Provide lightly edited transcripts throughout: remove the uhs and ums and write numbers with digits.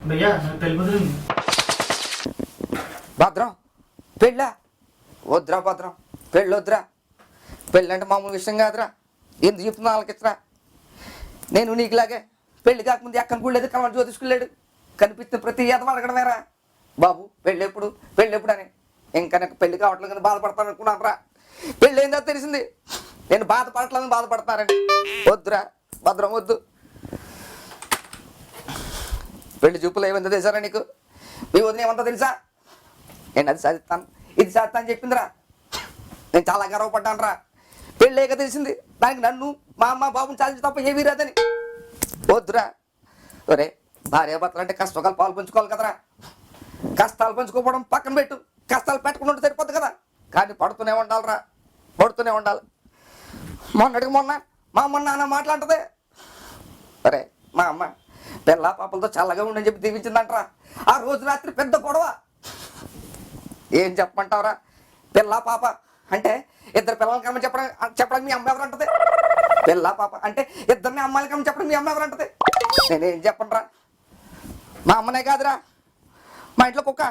భయ్యా నాకు పెళ్లి కుదిరింది. భద్రం పెళ్ళా? వద్దురా భద్రం, పెళ్ళి వద్దురా. పెళ్ళి అంటే మామూలు విషయం కాదురా. ఎందుకు చెప్తున్నా వాళ్ళకి ఇచ్చరా? నేను నీకులాగే పెళ్లి కాకముందు ఎక్కని కూడా లేదు, కలవని జ్యోతిష్కులేడు. కనిపిస్తే ప్రతి ఏదో అడగడమేరా బాబు పెళ్ళి ఎప్పుడు అని. ఇంకా నాకు పెళ్లి కావట్లేదు కానీ బాధపడతాను అనుకున్నాను రా. పెళ్ళి ఏందో తెలిసింది, నేను బాధపడట్లేదని బాధపడతానండి. వద్దురా భద్రం వద్దు. పెళ్లి చూపులు ఏమైందో తెలుసారా నీకు? మీ వదిన ఏమంతా తెలుసా? నేను అది సాధిస్తాను ఇది సాధిస్తాను చెప్పిందిరా. నేను చాలా గర్వపడ్డాను రా. పెళ్ళేక తెలిసింది దానికి నన్ను మా అమ్మ బాబుని చాలించి తప్ప ఏమీ రాదని. వద్దురా. ఒరే భార్యాభర్తలు అంటే కష్టకాలు పాలు పంచుకోవాలి కదరా. కష్టాలు పంచుకోవడం పక్కన పెట్టు, కష్టాలు పెట్టకుండా ఉంటే సరిపోద్ది కదా. కానీ పడుతూనే ఉండాలిరా, పడుతూనే ఉండాలి. మొన్న మా అమ్మ నాన్న మాట్లాడుతుంది. అరే మా అమ్మ పిల్ల పాపలతో చల్లగా ఉండని చెప్పి దీవించిందంటరా. ఆ రోజు రాత్రి పెద్ద గొడవ. ఏం చెప్పమంటావురా? పిల్ల పాప అంటే ఇద్దరు పిల్లలకి అమ్మ చెప్పడానికి మీ అమ్మ ఎవరు అంటది? పిల్ల పాప అంటే ఇద్దరిని అమ్మాయిలకి అమ్మ చెప్పడం మీ అమ్మ ఎవరు అంటది? నేనేం చెప్పనురా. మా అమ్మనే కాదురా, మా ఇంట్లో కుక్క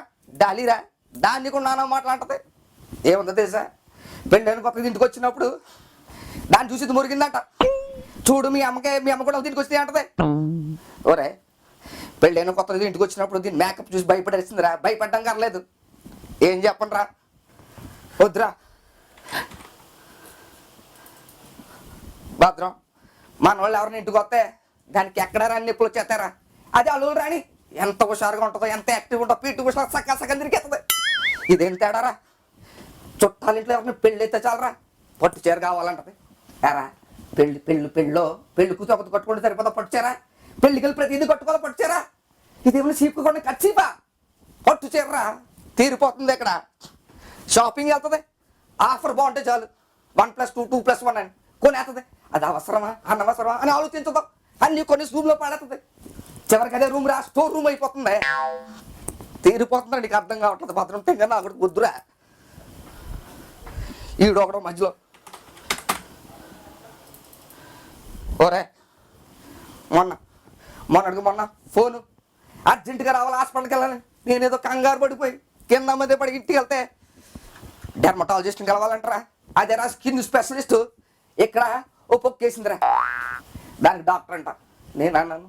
డాలీరా, దాన్ని కూడా నాన్న మాట్లాడుతుంది. ఏముందో తెలుసా? పెళ్ళైన కొత్తగా ఇంటికి వచ్చినప్పుడు దాన్ని చూసి మురిగిందంట. చూడు మీ అమ్మ కూడా దీనికి వస్తే అంటది. ఓరే పెళ్ళైన కొత్తగా ఇంటికి వచ్చినప్పుడు దీన్ని మేకప్ చూసి భయపడేసిందిరా. భయపడ్డం కర్లేదు. ఏం చెప్పండిరా. వద్దురా భద్రం. మన వాళ్ళు ఎవరిని ఇంటికి వస్తే దానికి ఎక్కడ రాని నొప్పులు వచ్చేస్తారా? అది అల్లులు రాని ఎంత హుషారుగా ఉంటుందో, ఎంత యాక్టివ్ ఉంటుందో, పీటు హుషారు సగం తిరిగేస్తుంది. ఇదేం తేడారా? చుట్టాల ఇంట్లో ఎవరిని పెళ్ళి అయితే చాలరా పట్టు చీర కావాలంటది. ఎరా పెళ్ళి కూతురు ఒకటి కట్టుకుంటే సరిపోతా పట్టు చీర? పెళ్ళికి వెళ్ళి ప్రతిదీ కట్టుకోవాలి పట్టు చీర? ఇదేమన్నా చీపుకోండి ఖర్చీపా? పట్టు చీరరా తీరిపోతుంది. ఇక్కడ షాపింగ్ వెళ్తుంది, ఆఫర్ బాగుంటే చాలు 1+2 2+1 అని కొనేస్తుంది. అది అవసరమా అనవసరమా అని ఆలోచించదు. అన్ని కొన్ని రూమ్లో పడేస్తుంది. చివరికి అదే రూమ్ స్టోర్ రూమ్ అయిపోతుంది. తీరిపోతుందని నీకు అర్థం కావట్లేదు భద్రం. తెంగా నాకు వద్దురా. ఈడొకడు మధ్యలో ఓరే మొన్న ఫోను అర్జెంటుగా రావాలి హాస్పిటల్కి వెళ్ళాలి. నేనేదో కంగారు పడిపోయి కింద మధ్య పడి ఇంటికి వెళ్తే డెర్మటాలజిస్ట్ని కలవాలంటారా. అదేరా స్కిన్ స్పెషలిస్టు. ఇక్కడ ఓ పొక్కేసిందిరా, దానికి డాక్టర్ అంట. నేను అన్నాను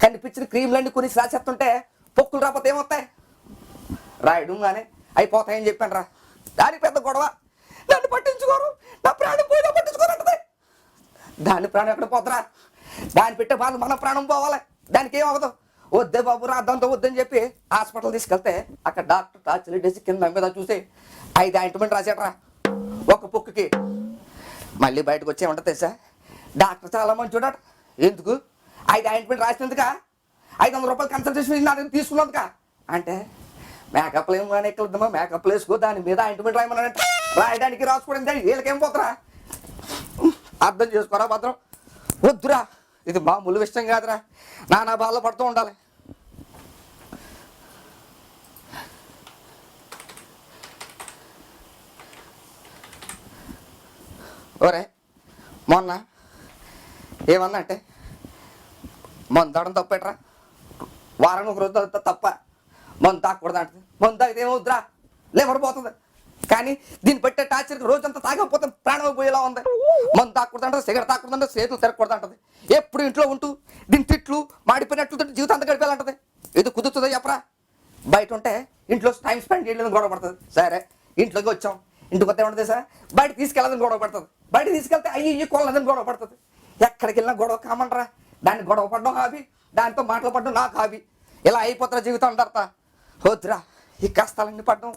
కనిపించిన క్రీమ్లన్నీ కొని రాసేస్తుంటే పొక్కులు రాకపోతే ఏమవుతాయి? రాయడం కానీ అయిపోతాయని చెప్పాను రా. దానికి పెద్ద గొడవ. నన్ను పట్టించుకోరు, నా ప్రాణం పోయినా పట్టించుకోరంటది. దాని ప్రాణం ఎక్కడ పోతురా? దాన్ని పెట్టే బాధ మన ప్రాణం పోవాలి. దానికి ఏమవ్వదు. వద్దే బాబు రాద్దంతో వద్దని చెప్పి హాస్పిటల్ తీసుకెళ్తే అక్కడ డాక్టర్ టార్చర్ డేసి కింద మీద చూసి 5 ఆయింట్మెంట్ రాసేట్రా ఒక పొక్కుకి. మళ్ళీ బయటకు వచ్చి ఏమంటుంది తెలుసా? డాక్టర్ చాలా మంచి చూడట. ఎందుకు 5 ఆయింట్మెంట్ రాసినందుక 500 రూపాయలు కన్సల్టేషన్ నా దగ్గర తీసుకున్నందుక అంటే మేకప్లు ఏమో ఎక్కడమ్మా మేకప్లు వేసుకో దాని మీద ఆయింట్మెంట్ రాయమన్నాడంట. రాయడానికి రాసుకోవడం వీళ్ళకేం పోతురా? అర్థం చేసుకోరా భద్రం. వద్దురా, ఇది మామూలు విషయం కాదురా. నానా బాధలు పడుతూ ఉండాలి. ఓరే మొన్న ఏమన్నా అంటే మందు తాగడం తప్పేట్రా. వారానికి ఒక రోజు తప్ప మందు తాగకూడదు అంటది. మందు తాగితే ఏమవుద్దురా? లేబర్ పోతుంది. కానీ దీన్ని పెట్టే టార్చర్కి రోజంతా తాగకపోతే ప్రాణం పోయేలా ఉంది. మందు తాగకూడదు అంటది, సిగరెట్ తాగకూడదు అంటే చేతులు తిరగకూడదు అంటది. ఎప్పుడు ఇంట్లో ఉంటూ దీని తిట్లు మాడిపోయినట్లు జీవితం అంతా గడిపేయాలంటది. ఇది కుదురుతుందో చెప్పరా? బయట ఉంటే ఇంట్లో టైం స్పెండ్ చేయలేదని గొడవ పడుతుంది. సరే ఇంట్లోకి వచ్చాం, ఇంటికి వస్తే ఏమంటుంది సార్? బయట తీసుకెళ్ళదని గొడవ పడుతుంది. బయట తీసుకెళ్తే అయ్యి కొనలేదని గొడవ పడుతుంది. ఎక్కడికి వెళ్ళినా గొడవ కామంటారా? దాన్ని గొడవ పడడం హాబీ, దాంతో మాటలు పడడం నాకు హాబీ. ఇలా అయిపోతారా జీవితం అంటారా? వద్దురా, ఈ కష్టాలన్నీ పడడం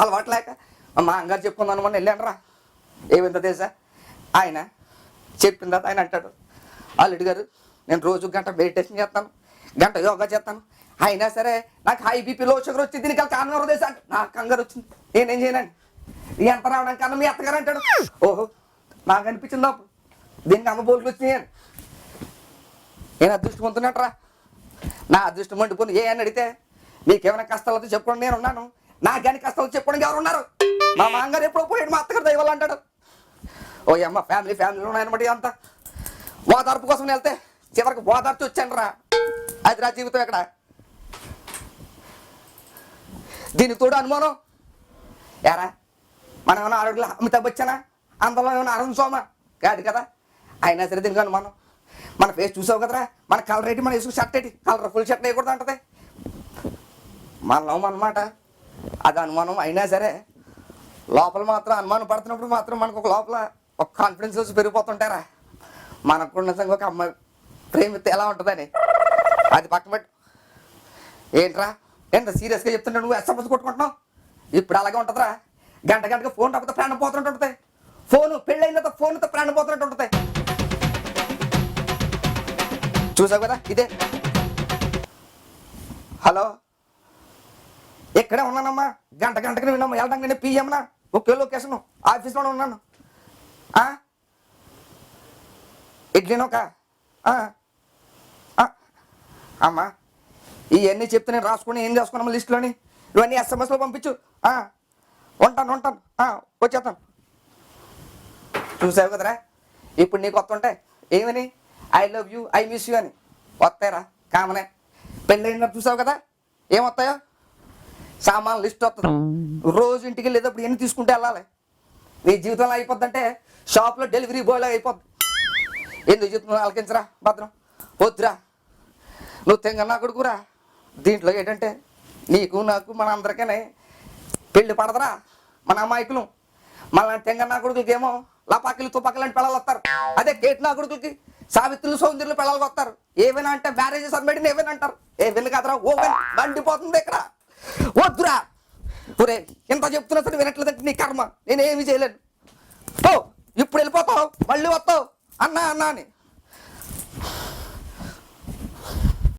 అలవాటు లేక మా అంగారు చెప్పుకుందాను మొన్న వెళ్ళాను. ఏమిందో తెలుసా? ఆయన చెప్పిన తర్వాత ఆయన అంటాడు, అల్లుడి గారు నేను రోజు గంట మెడిటేషన్ చేస్తాను, గంట యోగా చేస్తాను, అయినా సరే నాకు హై బీపీ లో షుగర్ వచ్చింది. దీనికి కంగారు తెలుసా? నాకు కంగారు వచ్చింది, నేనేం చేయనండి. ఎంత రావడానికి అన్న మీ అత్తగారు అంటాడు. ఓహో నాకు అనిపించింది అప్పుడు దీనికి అమ్మ బోర్లు వచ్చినాయి అని. నేను అదృష్టవంతున్నట్రా. నా అదృష్టం మండిపోను. ఏ అని అడిగితే మీకేమైనా కష్టాలతో చెప్పుకోండి నేను ఉన్నాను, నాకేమైనా కష్టాలు చెప్పుకోవడానికి ఎవరు ఉన్నారు? మా మామగారు ఎప్పుడో పోయాడు, మా అత్తగారు దైవాళ్ళు అంటాడు. ఓ అమ్మ ఫ్యామిలీలో ఉన్నాయన్నమాట. అంతా ఓదార్పు కోసం వెళ్తే చివరికి ఓదార్చి వచ్చాను రా. అది రా జీవితం. ఎక్కడ దీనికి తోడు అనుమానం. ఎరా మనం ఏమైనా అడుగుల అమితాబ్ బచ్చనా, అందులో ఏమైనా అరుణ్ సోమ కాదు కదా. అయినా సరే దీనికి అనుమానం. మన ఫేస్ చూసావు కదరా, మన కలర్ ఏంటి, మన వేసుకు షర్ట్ ఏంటి, కలర్ఫుల్ షర్ట్ వేయకూడదు అంటది. మనం అన్నమాట అది అనుమానం. అయినా సరే లోపల మాత్రం అనుమానం పడుతున్నప్పుడు మాత్రం మనకు ఒక లోపల ఒక కాన్ఫిడెన్స్ వచ్చి పెరిగిపోతుంటారా. మనకు కూడా నిజంగా ఒక అమ్మాయి ప్రేమిస్తే ఎలా ఉంటుందని. అది పక్కన పెట్టు. ఏంట్రా ఎంత సీరియస్గా చెప్తుంటే నువ్వు ఎస్ఎంఎస్ కొట్టుకుంటున్నావు? ఇప్పుడు అలాగే ఉంటుందిరా. గంటగా ఫోన్ రాకపోతే ప్రాణం పోతున్నట్టు ఉంటుంది. ఫోను పెళ్ళైన తర్వాత ఫోన్తో ప్రాణం పోతున్నట్టు ఉంటుంది. చూసావు కదా ఇదే. హలో, ఎక్కడే ఉన్నానమ్మా, గంటకి విన్నాము వెళ్ళడానికి పిఎంనా, ఒకే లొకేషన్ ఆఫీస్లోనే ఉన్నాను. ఇడ్లీనోక అమ్మా ఇవన్నీ చెప్తే నేను రాసుకుని ఏం చేసుకున్నాము లిస్టులోని, ఇవన్నీ ఎస్ఎంఎస్లో పంపించు. ఉంటాను వచ్చేస్తాను. చూసావు కదరా, ఇప్పుడు నీకు వస్తుంటాయి ఏమని I love you, I miss you అని వస్తాయిరా, కామనే. పెళ్ళైన చూసావు కదా ఏమొస్తాయో, సామాన్ లిస్ట్ వస్తుంది. రోజు ఇంటికి వెళ్ళేటప్పుడు ఎన్ని తీసుకుంటే వెళ్ళాలి. నీ జీవితంలో అయిపోద్దంటే షాప్లో డెలివరీ బాయ్లో అయిపోద్ది. ఎందుకు చెప్తున్నావు ఆలకించరా భద్రం, వద్దురా. నువ్వు తెంగన్నా కొడుకురా. దీంట్లో ఏంటంటే నీకు నాకు మన అందరికీ పెళ్ళి పడదరా. మన అమాయకులు మన తెంగన్నా కొడుకులకి ఏమో లపాకిలు తుపాకులు అంటే పిల్లలు వస్తారు. అదే కేట్ నా కొడుకులకి సావిత్రులు సౌందర్యులు పిల్లలకి వస్తారు. ఏమైనా అంటే మ్యారేజెస్ అమ్మేడిని ఏమైనా అంటారు. ఏమైనా కాదరా, ఓవెన్ మండిపోతుంది ఇక్కడ. వద్దురా. ఒరే ఎంత చెప్తున్నా సరే వినట్లేదంటే నీ కర్మ, నేనేమి చేయలేను. ఓ ఇప్పుడు వెళ్ళిపోతావు, మళ్ళీ వస్తావు అన్నా అని